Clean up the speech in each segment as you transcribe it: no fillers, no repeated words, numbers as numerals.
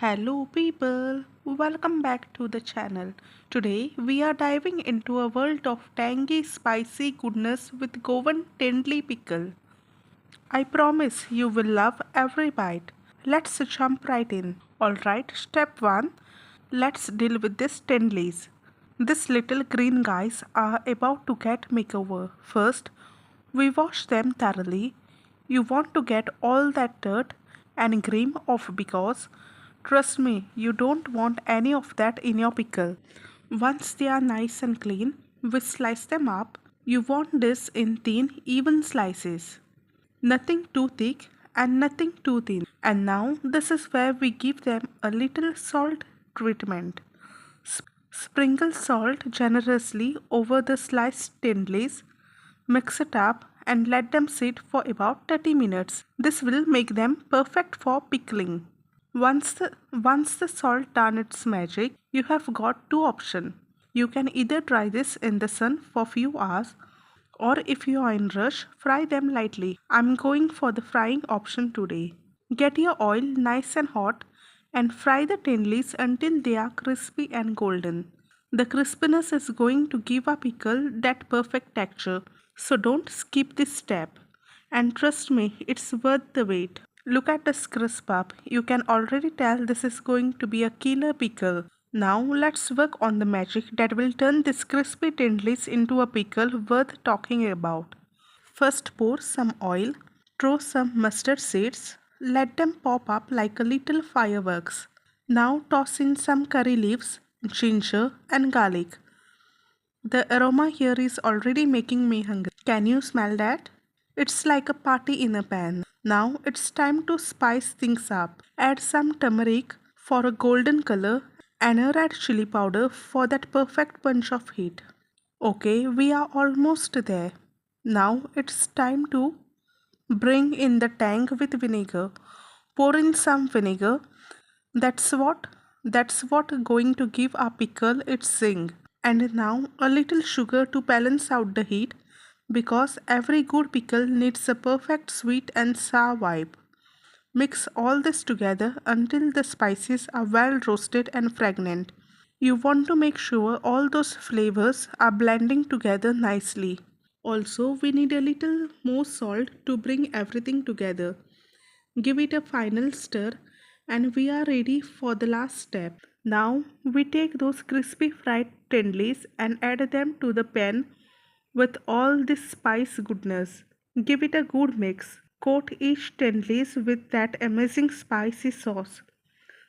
Hello people, welcome back to the channel. Today we are diving into a world of tangy spicy goodness with Goan Tendli Pickle. I promise you will love every bite. Let's jump right in. Alright, step 1. Let's deal with this Tendlis. These little green guys are about to get makeover. First, we wash them thoroughly. You want to get all that dirt and grime off because, trust me, you don't want any of that in your pickle. Once they are nice and clean, we slice them up. You want this in thin, even slices. Nothing too thick and nothing too thin. And now this is where we give them a little salt treatment. Sprinkle salt generously over the sliced tendrils, mix it up and let them sit for about 30 minutes. This will make them perfect for pickling. Once the salt done its magic, you have got two options. You can either dry this in the sun for few hours or if you are in rush, fry them lightly. I'm going for the frying option today. Get your oil nice and hot and fry the tendrils until they are crispy and golden. The crispiness is going to give a pickle that perfect texture, so don't skip this step. And trust me, it's worth the wait. Look at this crisp up. You can already tell this is going to be a killer pickle. Now let's work on the magic that will turn this crispy tendrils into a pickle worth talking about. First pour some oil, throw some mustard seeds, let them pop up like a little fireworks. Now toss in some curry leaves, ginger and garlic. The aroma here is already making me hungry. Can you smell that? It's like a party in a pan. Now it's time to spice things up. Add some turmeric for a golden color and a red chili powder for that perfect punch of heat. Okay, we are almost there. Now it's time to bring in the tank with vinegar. Pour in some vinegar. That's what that's what going to give our pickle its zing. And now a little sugar to balance out the heat because every good pickle needs a perfect sweet and sour vibe. Mix all this together until the spices are well roasted and fragrant. You want to make sure all those flavors are blending together nicely. Also, we need a little more salt to bring everything together. Give it a final stir and we are ready for the last step. Now we take those crispy fried tendrils and add them to the pan with all this spice goodness. Give it a good mix. Coat each tendrils with that amazing spicy sauce.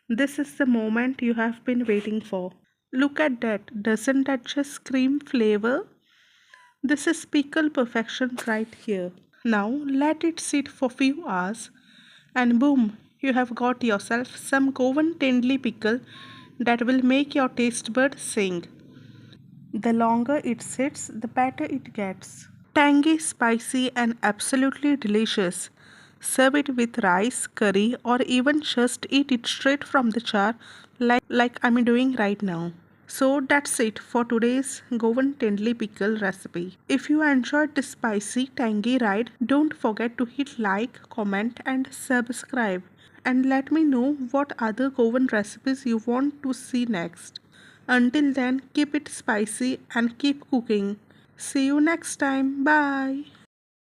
This is the moment you have been waiting for. Look at that. Doesn't that just scream flavor? This is pickle perfection right here. Now let it sit for few hours and boom, you have got yourself some Goan Tendli Pickle that will make your taste bud sing. The longer it sits, the better it gets. Tangy, spicy and absolutely delicious. Serve it with rice, curry or even just eat it straight from the jar like I'm doing right now. So that's it for today's Goan Tendli Pickle recipe. If you enjoyed this spicy, tangy ride, don't forget to hit like, comment and subscribe. And let me know what other Goan recipes you want to see next. Until then, keep it spicy and keep cooking. See you next time. Bye.